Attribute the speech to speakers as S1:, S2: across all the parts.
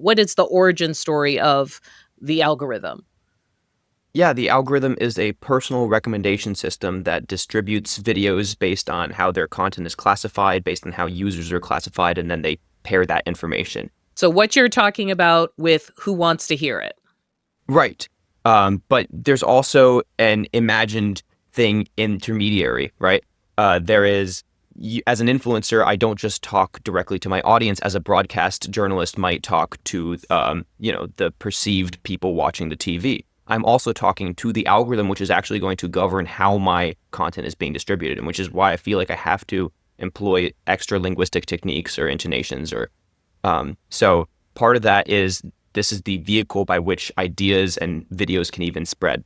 S1: what is the origin story of the algorithm?
S2: Yeah, the algorithm is a personal recommendation system that distributes videos based on how their content is classified, based on how users are classified, and then they pair that information.
S1: So what you're talking about with Who Wants to Hear It?
S2: Right. But there's also an imagined thing intermediary, right? There is, as an influencer, I don't just talk directly to my audience as a broadcast journalist might talk to, the perceived people watching the TV. I'm also talking to the algorithm, which is actually going to govern how my content is being distributed, and which is why I feel like I have to employ extra linguistic techniques or intonations so part of that is this is the vehicle by which ideas and videos can even spread.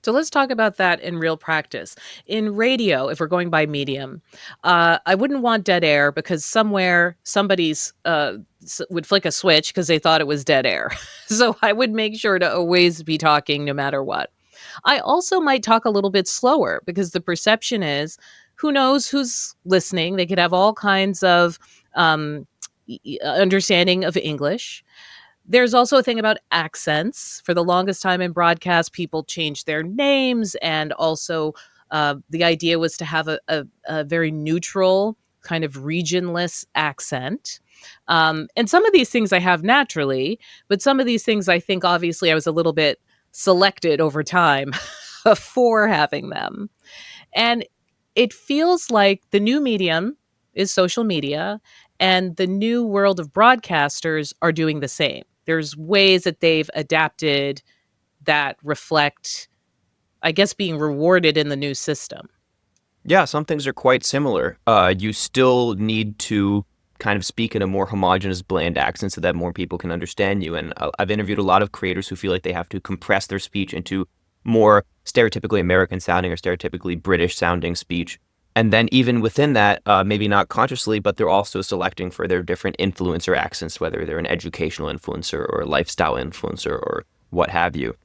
S1: So let's talk about that in real practice. In radio, if we're going by medium, I wouldn't want dead air because somewhere somebody's would flick a switch because they thought it was dead air. So I would make sure to always be talking no matter what. I also might talk a little bit slower because the perception is who knows who's listening. They could have all kinds of understanding of English. There's also a thing about accents. For the longest time in broadcast, people changed their names, and also the idea was to have a very neutral, kind of regionless accent. And some of these things I have naturally, but some of these things I think obviously I was a little bit selected over time for having them. And it feels like the new medium is social media, and the new world of broadcasters are doing the same. There's ways that they've adapted that reflect, I guess, being rewarded in the new system.
S2: Yeah, some things are quite similar. You still need to kind of speak in a more homogenous, bland accent so that more people can understand you. And I've interviewed a lot of creators who feel like they have to compress their speech into more stereotypically American sounding or stereotypically British sounding speech. And then even within that, maybe not consciously, but they're also selecting for their different influencer accents, whether they're an educational influencer or a lifestyle influencer or what have you.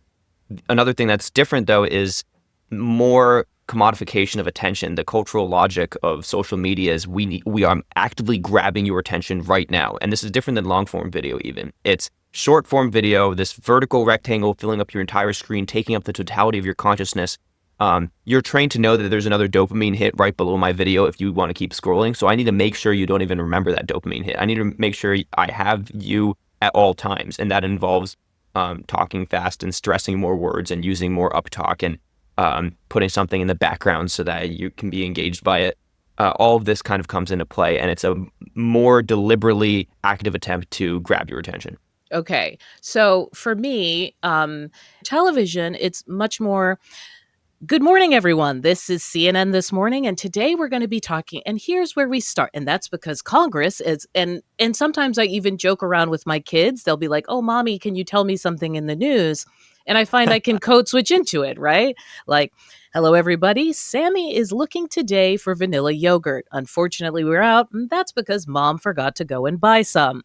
S2: Another thing that's different, though, is more commodification of attention. The cultural logic of social media is we are actively grabbing your attention right now. And this is different than long form video even. It's short form video, this vertical rectangle filling up your entire screen, taking up the totality of your consciousness. You're trained to know that there's another dopamine hit right below my video if you want to keep scrolling. So I need to make sure you don't even remember that dopamine hit. I need to make sure I have you at all times. And that involves talking fast and stressing more words and using more uptalk and putting something in the background so that you can be engaged by it. All of this kind of comes into play, and it's a more deliberately active attempt to grab your attention.
S1: Okay. So for me, television, it's much more. Good morning, everyone. This is CNN This Morning, and today we're going to be talking. And here's where we start, and that's because Congress is, and sometimes I even joke around with my kids. They'll be like, "Oh, mommy, can you tell me something in the news?" And I find I can code switch into it, right? Like, "Hello, everybody. Sammy is looking today for vanilla yogurt. Unfortunately, we're out, and that's because mom forgot to go and buy some."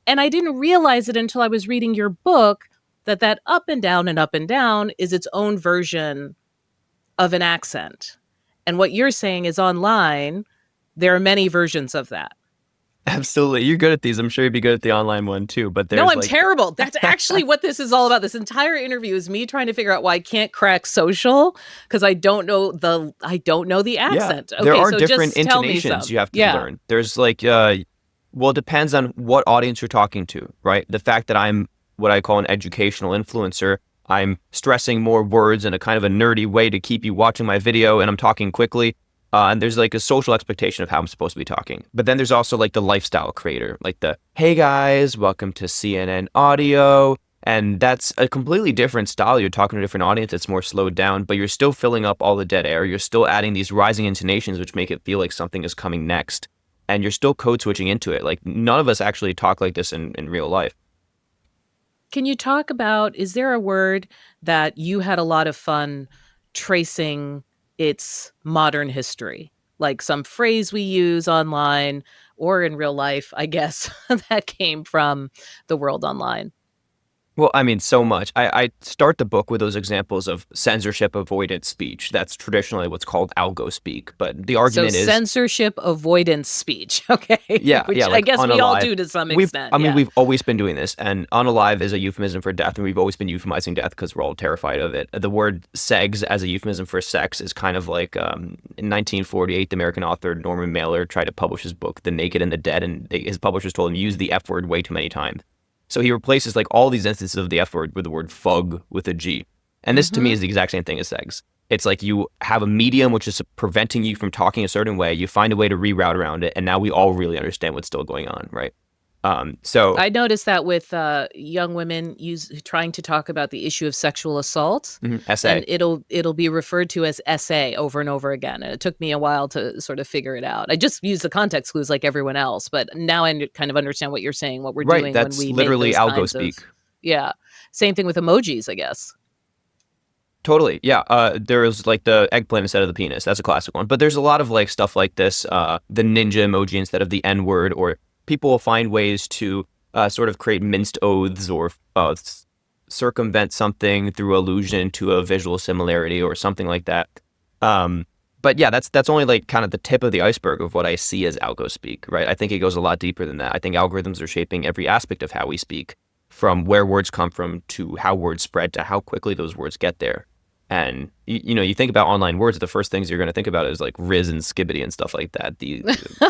S1: And I didn't realize it until I was reading your book that up and down is its own version of an accent. And what you're saying is online, there are many versions of that.
S2: Absolutely. You're good at these. I'm sure you'd be good at the online one too, but
S1: No,
S2: there's
S1: I'm
S2: like
S1: terrible. That's actually what this is all about. This entire interview is me trying to figure out why I can't crack social because I don't know the
S2: yeah,
S1: accent.
S2: there
S1: Okay,
S2: are
S1: so
S2: different
S1: just tell me
S2: intonations
S1: some.
S2: you have to
S1: Yeah.
S2: learn. There's like well, it depends on what audience you're talking to, right? The fact that I'm what I call an educational influencer, I'm stressing more words in a kind of a nerdy way to keep you watching my video, and I'm talking quickly. And there's like a social expectation of how I'm supposed to be talking. But then there's also like the lifestyle creator, like the, hey guys, welcome to CNN Audio. And that's a completely different style. You're talking to a different audience. It's more slowed down, but you're still filling up all the dead air. You're still adding these rising intonations, which make it feel like something is coming next. And you're still code switching into it. Like none of us actually talk like this in real life.
S1: Can you talk about, is there a word that you had a lot of fun tracing its modern history? Like some phrase we use online or in real life, I guess, that came from the world online.
S2: Well, I mean, so much. I start the book with those examples of censorship avoidant speech. That's traditionally what's called algo speak. But the
S1: So
S2: argument is,
S1: censorship avoidance speech, okay?
S2: yeah,
S1: Which I
S2: like
S1: guess we all
S2: unalive.
S1: do to some extent.
S2: I mean,
S1: Yeah.
S2: we've always been doing this, and unalive is a euphemism for death, and we've always been euphemizing death because we're all terrified of it. The word segs as a euphemism for sex is kind of like in 1948, the American author Norman Mailer tried to publish his book, The Naked and the Dead, and his publishers told him use the F word way too many times. So he replaces like all these instances of the F word with the word fug with a G. And this to me
S1: Hmm.
S2: is the exact same thing as segs. It's like you have a medium which is preventing you from talking a certain way. You find a way to reroute around it, and now we all really understand what's still going on, right? So
S1: I noticed that with young women trying to talk about the issue of sexual assault,
S2: essay.
S1: and it'll be referred to as SA over and over again. And it took me a while to sort of figure it out. I just use the context clues like everyone else, but now I kind of understand what you're saying, what we're
S2: Right,
S1: doing when
S2: that's
S1: we make
S2: literally
S1: those
S2: algo
S1: kinds of
S2: speak.
S1: yeah. Same thing with emojis, I guess.
S2: Totally. Yeah. There's like the eggplant instead of the penis. That's a classic one. But there's a lot of like stuff like this, the ninja emoji instead of the N word, or people will find ways to sort of create minced oaths or circumvent something through allusion to a visual similarity or something like that. Um, but yeah, that's only like kind of the tip of the iceberg of what I see as algo speak, right? I think it goes a lot deeper than that. I think algorithms are shaping every aspect of how we speak, from where words come from to how words spread to how quickly those words get there. And you know, you think about online words, the first things you're going to think about is like Riz and Skibbity and stuff like that. The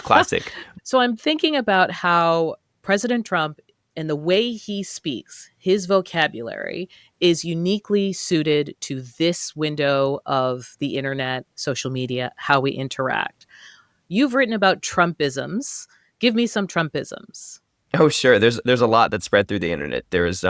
S2: classic.
S1: So I'm thinking about how President Trump and the way he speaks, his vocabulary is uniquely suited to this window of the internet, social media, how we interact. You've written about Trumpisms. Give me some Trumpisms.
S2: Oh, sure. There's a lot that's spread through the internet. There's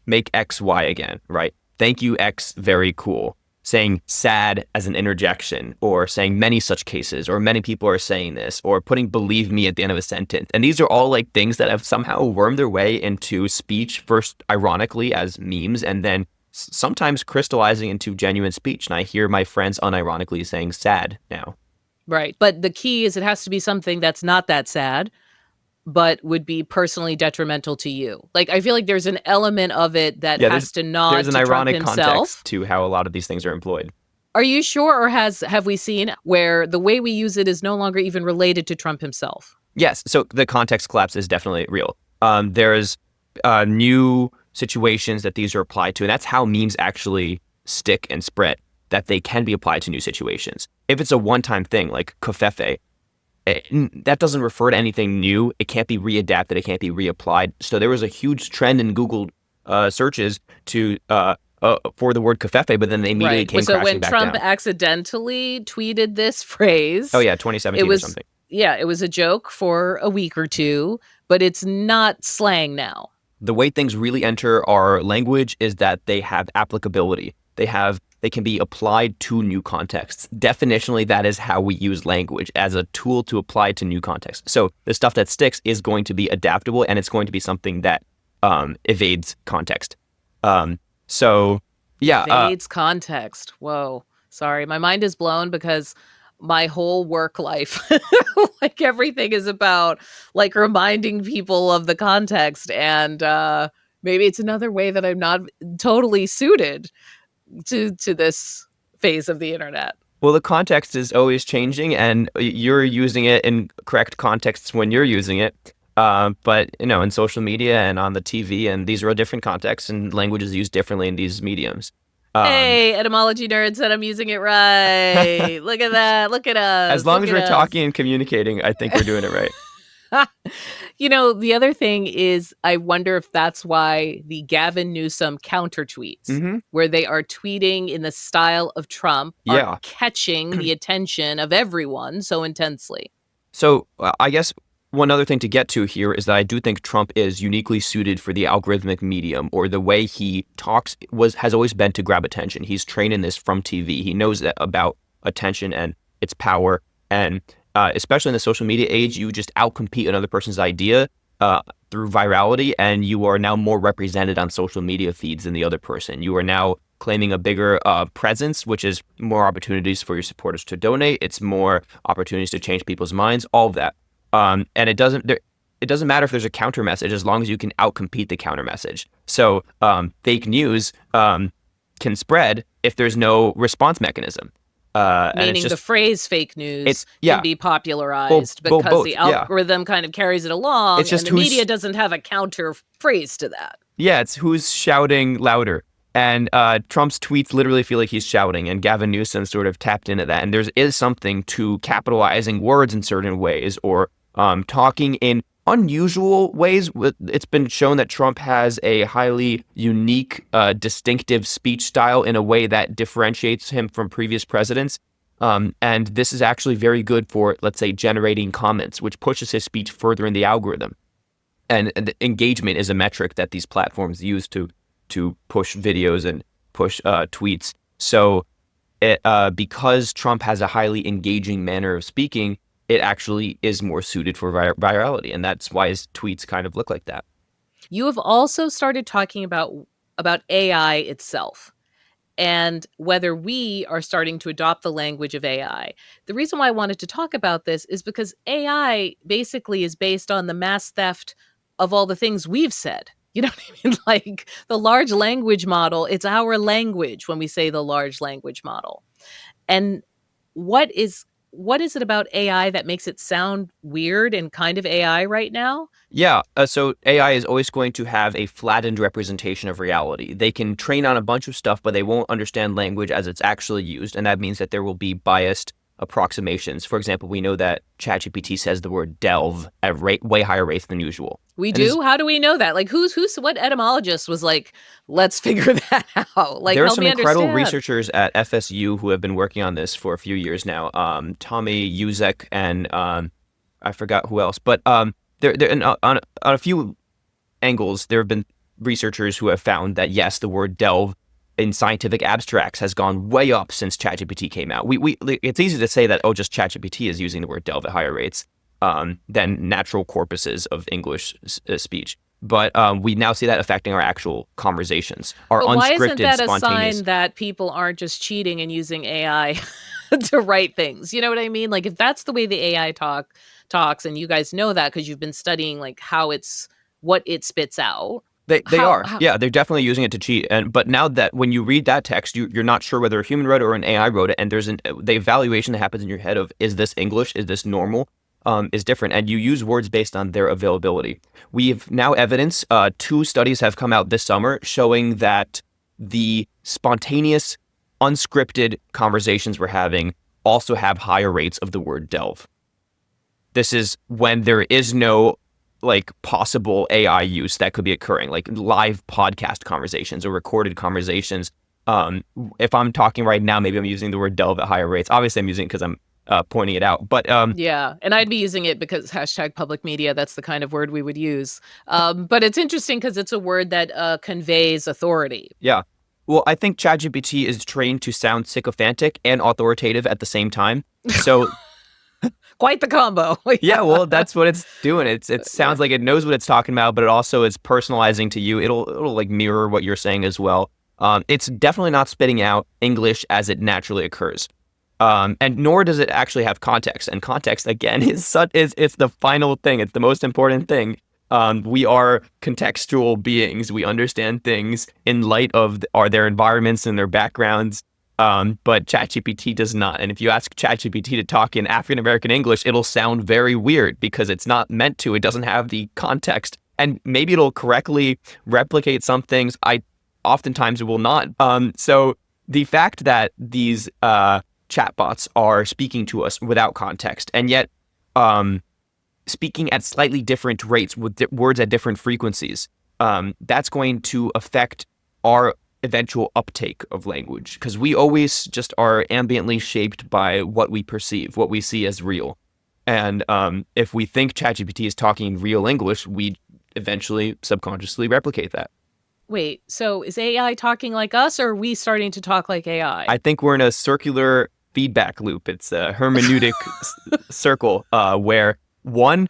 S2: make X Y again, right? Thank you X, very cool. Saying sad as an interjection, or saying many such cases, or many people are saying this, or putting believe me at the end of a sentence. And these are all like things that have somehow wormed their way into speech, first ironically as memes, and then sometimes crystallizing into genuine speech. And I hear my friends unironically saying sad now.
S1: Right. But the key is it has to be something that's not that sad, but would be personally detrimental to you. Like, I feel like there's an element of it that
S2: Yeah,
S1: has to
S2: there's
S1: nod
S2: an
S1: to Trump
S2: ironic
S1: himself.
S2: context to how a lot of these things are employed.
S1: Are you sure, or have we seen where the way we use it is no longer even related to Trump himself?
S2: Yes, so the context collapse is definitely real. There's new situations that these are applied to, and that's how memes actually stick and spread, that they can be applied to new situations. If it's a one-time thing, like kofefe, that doesn't refer to anything new. It can't be readapted. It can't be reapplied. So there was a huge trend in Google searches to for the word kofefe, but then they immediately
S1: Right.
S2: came
S1: So
S2: crashing
S1: when
S2: back
S1: Trump
S2: down.
S1: accidentally tweeted this phrase,
S2: Oh yeah, 2017
S1: it
S2: or
S1: was
S2: something.
S1: yeah, it was a joke for a week or two, but it's not slang now.
S2: The way things really enter our language is that they have applicability. They can be applied to new contexts. Definitionally, that is how we use language, as a tool to apply to new contexts. So the stuff that sticks is going to be adaptable, and it's going to be something that evades context. So yeah,
S1: Evades context. Whoa. Sorry, my mind is blown because my whole work life, like everything is about like reminding people of the context, and maybe it's another way that I'm not totally suited to this phase of the internet.
S2: well, the context is always changing, and you're using it in correct contexts when you're using it. But you know, in social media and on the TV, and these are a different contexts, and language is used differently in these mediums. Um,
S1: Hey, etymology nerd said I'm using it right. Look at that. Look at
S2: as
S1: us.
S2: long
S1: Look
S2: as
S1: at
S2: we're
S1: us.
S2: talking and communicating, I think we're doing it right.
S1: You know, the other thing is, I wonder if that's why the Gavin Newsom counter tweets,
S2: Hmm.
S1: where they are tweeting in the style of Trump, are
S2: Yeah.
S1: catching the attention of everyone so intensely.
S2: So I guess one other thing to get to here is that I do think Trump is uniquely suited for the algorithmic medium, or the way he talks has always been to grab attention. He's trained in this from TV. He knows that about attention and its power, and especially in the social media age, you just outcompete another person's idea through virality, and you are now more represented on social media feeds than the other person. You are now claiming a bigger presence, which is more opportunities for your supporters to donate. It's more opportunities to change people's minds, all of that. And it doesn't matter if there's a counter message as long as you can outcompete the counter message. So fake news can spread if there's no response mechanism. And it's
S1: Meaning
S2: just,
S1: the phrase fake news
S2: yeah,
S1: can be popularized
S2: both,
S1: because the
S2: yeah.
S1: algorithm kind of carries it along,
S2: It's just
S1: and the media doesn't have a counter phrase to that.
S2: Yeah, it's who's shouting louder. And Trump's tweets literally feel like he's shouting, and Gavin Newsom sort of tapped into that. And there is something to capitalizing words in certain ways, or talking in unusual ways. It's been shown that Trump has a highly unique, distinctive speech style in a way that differentiates him from previous presidents. And this is actually very good for, let's say, generating comments, which pushes his speech further in the algorithm. And engagement is a metric that these platforms use to push videos and push tweets. So because Trump has a highly engaging manner of speaking, it actually is more suited for virality. And that's why his tweets kind of look like that.
S1: You have also started talking about AI itself and whether we are starting to adopt the language of AI. The reason why I wanted to talk about this is because AI basically is based on the mass theft of all the things we've said. You know what I mean? Like the large language model, it's our language when we say the large language model. And what is it about AI that makes it sound weird and kind of AI right now?
S2: Yeah, so AI is always going to have a flattened representation of reality. They can train on a bunch of stuff, but they won't understand language as it's actually used, and that means that there will be biased approximations. For example, we know that ChatGPT says the word delve at way higher rates than usual.
S1: We do? How do we know that? Like, what etymologist was like, let's figure that out? Like,
S2: there are
S1: help
S2: some
S1: me
S2: incredible
S1: understand.
S2: researchers at FSU who have been working on this for a few years now. Tommy Uzek and I forgot who else, but on a few angles, there have been researchers who have found that yes, the word delve in scientific abstracts has gone way up since ChatGPT came out. It's easy to say that just ChatGPT is using the word delve at higher rates than natural corpuses of English speech. But we now see that affecting our actual conversations, our
S1: But
S2: unscripted,
S1: why isn't that a
S2: spontaneous.
S1: sign that people aren't just cheating and using AI to write things? You know what I mean? Like, if that's the way the AI talks, and you guys know that because you've been studying like what it spits out.
S2: They are. Yeah, they're definitely using it to cheat. But now that when you read that text, you're not sure whether a human wrote it or an AI wrote it, and there's the evaluation that happens in your head of, is this English? Is this normal? Is different, and you use words based on their availability. We have now evidence. 2 studies have come out this summer showing that the spontaneous, unscripted conversations we're having also have higher rates of the word delve. This is when there is no like possible AI use that could be occurring, like live podcast conversations or recorded conversations. If I'm talking right now, maybe I'm using the word delve at higher rates. Obviously, I'm using it because I'm pointing it out. But
S1: yeah, and I'd be using it because #public media, that's the kind of word we would use. But it's interesting because it's a word that conveys authority.
S2: Yeah. Well, I think ChatGPT is trained to sound sycophantic and authoritative at the same time. So
S1: quite the combo.
S2: Yeah, well, that's what it's doing. It sounds like it knows what it's talking about, but it also is personalizing to you. It'll like mirror what you're saying as well. It's definitely not spitting out English as it naturally occurs. And nor does it actually have context. And context, again, is the final thing. It's the most important thing. We are contextual beings. We understand things in light of their environments and their backgrounds. But ChatGPT does not. And if you ask ChatGPT to talk in African American English, it'll sound very weird because it's not meant to. It doesn't have the context. And maybe it'll correctly replicate some things. Oftentimes it will not. So the fact that these chatbots are speaking to us without context, and yet speaking at slightly different rates with words at different frequencies, that's going to affect our eventual uptake of language, because we always just are ambiently shaped by what we perceive, what we see as real. And if we think ChatGPT is talking real English, we eventually subconsciously replicate that.
S1: Wait, so is AI talking like us, or are we starting to talk like AI?
S2: I think we're in a circular feedback loop. It's a hermeneutic circle where one,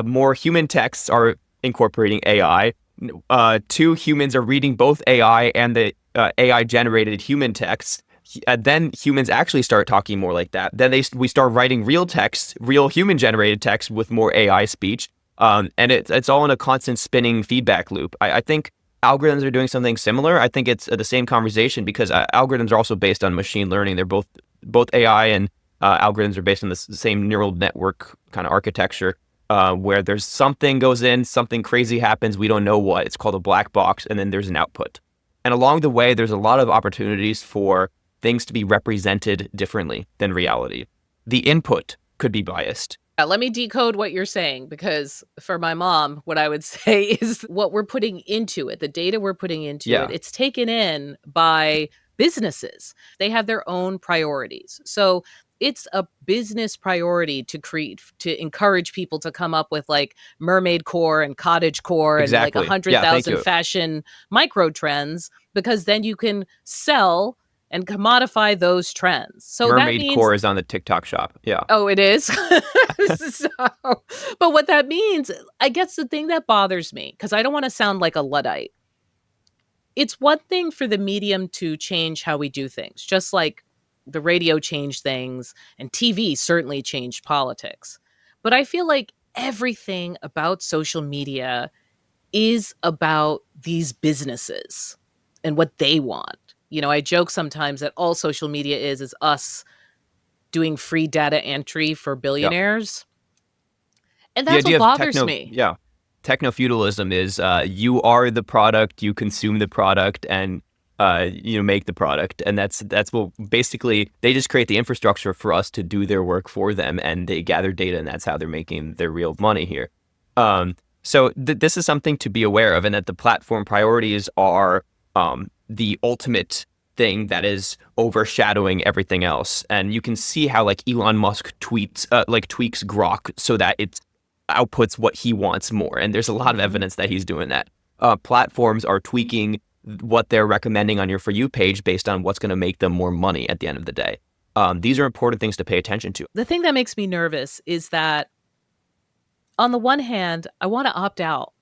S2: more human texts are incorporating AI. 2, humans are reading both AI and the AI-generated human texts. Then humans actually start talking more like that. Then we start writing real texts, real human-generated text with more AI speech. And it's all in a constant spinning feedback loop. I think algorithms are doing something similar. I think it's the same conversation because algorithms are also based on machine learning. They're both AI and algorithms are based on the same neural network kind of architecture, where there's something goes in, something crazy happens, we don't know what. It's called a black box, and then there's an output. And along the way, there's a lot of opportunities for things to be represented differently than reality. The input could be biased.
S1: Let me decode what you're saying, because for my mom, what I would say is what we're putting into it, the data we're putting into it,
S2: Yeah,
S1: it's taken in by businesses. They have their own priorities. So it's a business priority to encourage people to come up with like mermaid core and cottage core and like a
S2: exactly.
S1: hundred
S2: Yeah, thank
S1: thousand
S2: you.
S1: fashion micro trends, because then you can sell and commodify those trends. So that
S2: Mermaid
S1: means
S2: core is on the TikTok shop. Yeah.
S1: oh, it is? So but what that means, I guess the thing that bothers me, because I don't wanna sound like a Luddite, it's one thing for the medium to change how we do things, just like the radio changed things and TV certainly changed politics. But I feel like everything about social media is about these businesses and what they want. You know, I joke sometimes that all social media is us doing free data entry for
S2: Yeah.
S1: billionaires. And
S2: The
S1: that's what
S2: idea of
S1: bothers me.
S2: techno feudalism is you are the product, you consume the product, and you make the product, and that's what basically they just create the infrastructure for us to do their work for them, and they gather data, and that's how they're making their real money here. So this is something to be aware of, and that the platform priorities are the ultimate thing that is overshadowing everything else. And you can see how like Elon Musk tweets tweaks Grok so that it outputs what he wants more. And there's a lot of
S1: Mhm.
S2: evidence that he's doing that. Platforms are tweaking what they're recommending on your For You page based on what's going to make them more money at the end of the day. These are important things to pay attention to.
S1: The thing that makes me nervous is that on the one hand, I wanna opt out.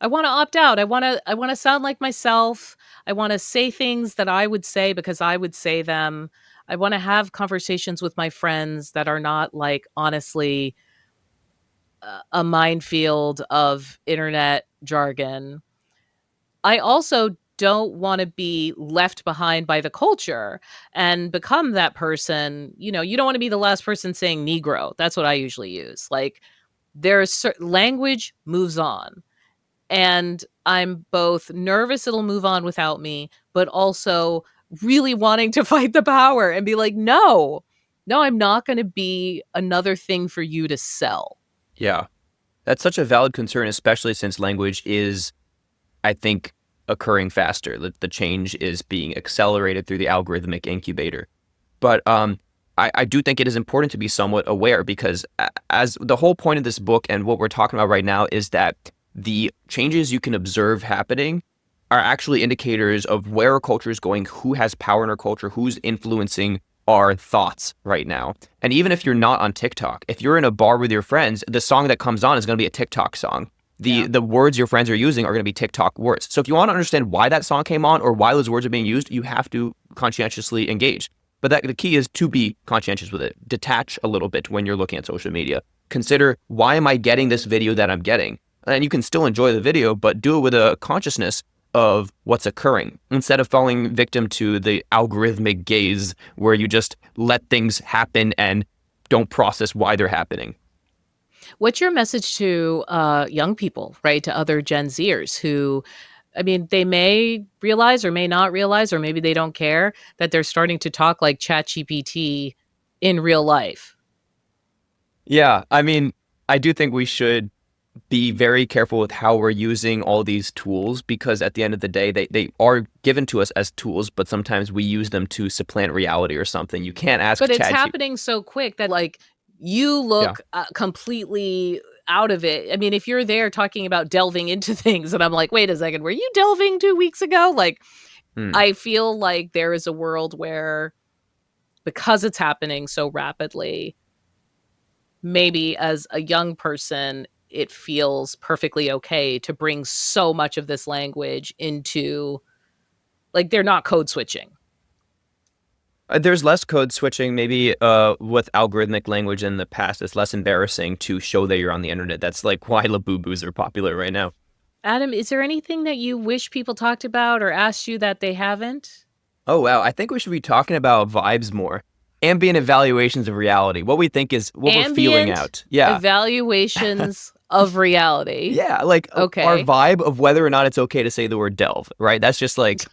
S1: I wanna opt out. I wanna sound like myself. I wanna say things that I would say because I would say them. I wanna have conversations with my friends that are not, like, honestly, a minefield of internet jargon. I also don't wanna be left behind by the culture and become that person. You know, you don't wanna be the last person saying "negro." That's what I usually use. Like, there's language moves on, and I'm both nervous it'll move on without me, but also really wanting to fight the power and be like, "No. No, I'm not gonna be another thing for you to sell."
S2: Yeah, that's such a valid concern, especially since language is, I think, occurring faster. The change is being accelerated through the algorithmic incubator. But I do think it is important to be somewhat aware because as the whole point of this book and what we're talking about right now is that the changes you can observe happening are actually indicators of where our culture is going, who has power in our culture, who's influencing our thoughts right now. And even if you're not on TikTok, if you're in a bar with your friends, the song that comes on is going to be a TikTok song.
S1: Yeah.
S2: The words your friends are using are going to be TikTok words. So if you want to understand why that song came on or why those words are being used, you have to conscientiously engage. But the key is to be conscientious with it. Detach a little bit when you're looking at social media. Consider, why am I getting this video that I'm getting? And you can still enjoy the video, but do it with a consciousness of what's occurring instead of falling victim to the algorithmic gaze where you just let things happen and don't process why they're happening.
S1: What's your message to, young people, right, to other Gen Zers who, I mean, they may realize or may not realize, or maybe they don't care, that they're starting to talk like ChatGPT in real life?
S2: Yeah, I mean, I do think we should be very careful with how we're using all these tools because at the end of the day, they are given to us as tools, but sometimes we use them to supplant reality or something. You can't ask
S1: But it's
S2: ChatGPT.
S1: happening so quick that, like, you
S2: Yeah.
S1: look, completely out of it. I mean, if you're there talking about delving into things and I'm like, "Wait a second, were you delving 2 weeks ago?" Like,
S2: Hmm.
S1: I feel like there is a world where, because it's happening so rapidly, maybe as a young person, it feels perfectly okay to bring so much of this language into, like, they're not code switching.
S2: There's less code switching, maybe with algorithmic language in the past. It's less embarrassing to show that you're on the internet. That's like why Labubus are popular right now.
S1: Adam, is there anything that you wish people talked about or asked you that they haven't?
S2: Oh, wow. I think we should be talking about vibes more. Ambient evaluations of reality. What we think is what we're feeling
S1: Ambient
S2: out. Yeah.
S1: evaluations of reality.
S2: Yeah. Like our
S1: Okay.
S2: vibe of whether or not it's okay to say the word delve, right? That's just like,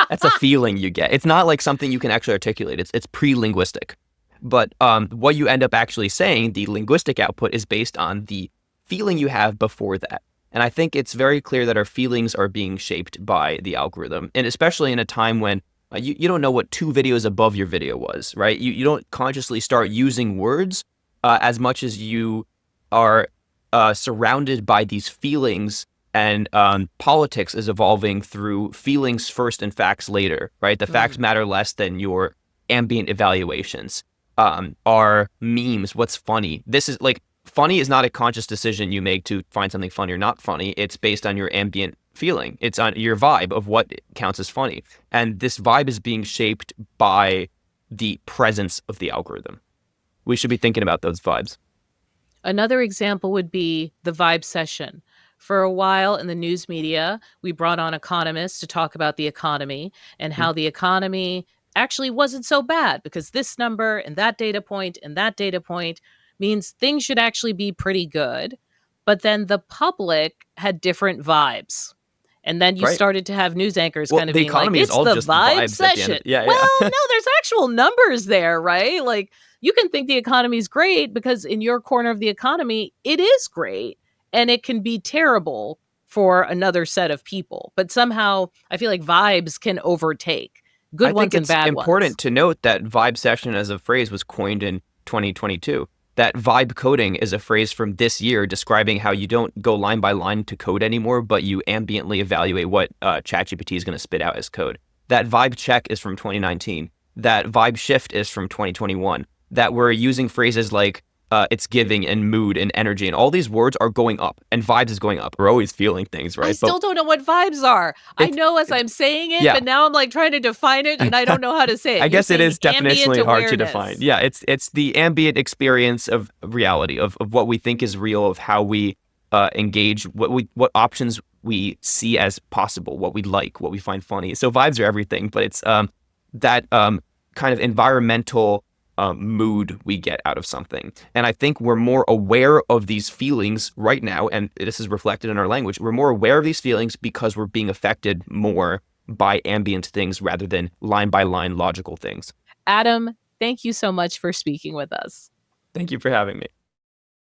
S2: that's a feeling you get. It's not like something you can actually articulate. It's pre-linguistic. But what you end up actually saying, the linguistic output, is based on the feeling you have before that. And I think it's very clear that our feelings are being shaped by the algorithm. And especially in a time when you don't know what 2 videos above your video was, right? You don't consciously start using words as much as you are surrounded by these feelings, and politics is evolving through feelings first and facts later, right? The facts
S1: Mm.
S2: matter less than your ambient evaluations. Are memes what's funny? This is like funny is not a conscious decision you make to find something funny or not funny. It's based on your ambient feeling. It's on your vibe of what counts as funny. And this vibe is being shaped by the presence of the algorithm. We should be thinking about those vibes.
S1: Another example would be the vibe session. For a while in the news media, we brought on economists to talk about the economy and
S2: Mm.
S1: how the economy actually wasn't so bad because this number and that data point means things should actually be pretty good. But then the public had different vibes. And then you
S2: Right.
S1: started to have news anchors
S2: Well,
S1: kind of
S2: the
S1: being like,
S2: economy is
S1: it's
S2: all
S1: the
S2: just
S1: vibe
S2: vibes at the end
S1: session.
S2: of yeah,
S1: Well,
S2: yeah.
S1: no, there's actual numbers there, right? Like, you can think the economy's great because in your corner of the economy, it is great and it can be terrible for another set of people. But somehow I feel like vibes can overtake
S2: I
S1: good
S2: think
S1: ones and
S2: it's
S1: bad ones.
S2: important to note that vibe session as a phrase was coined in 2022. That vibe coding is a phrase from this year describing how you don't go line by line to code anymore, but you ambiently evaluate what ChatGPT is going to spit out as code. That vibe check is from 2019. That vibe shift is from 2021. That we're using phrases like it's giving and mood and energy, and all these words are going up, and vibes is going up. We're always feeling things,
S1: I
S2: right? But
S1: still don't know what vibes are. I
S2: it's,
S1: know as
S2: it's
S1: I'm saying it,
S2: yeah.
S1: but now I'm like trying to define it and I don't know how to say it.
S2: I
S1: You're
S2: guess it
S1: saying
S2: is
S1: ambient
S2: definitionally hard to define.
S1: awareness.
S2: Yeah, it's the ambient experience of reality, of what we think is real, of how we engage, what options we see as possible, what we like, what we find funny. So vibes are everything, but it's that kind of environmental mood we get out of something. And I think we're more aware of these feelings right now, and this is reflected in our language. We're more aware of these feelings because we're being affected more by ambient things rather than line by line logical things.
S1: Adam, thank you so much for speaking with us.
S2: Thank you for having me.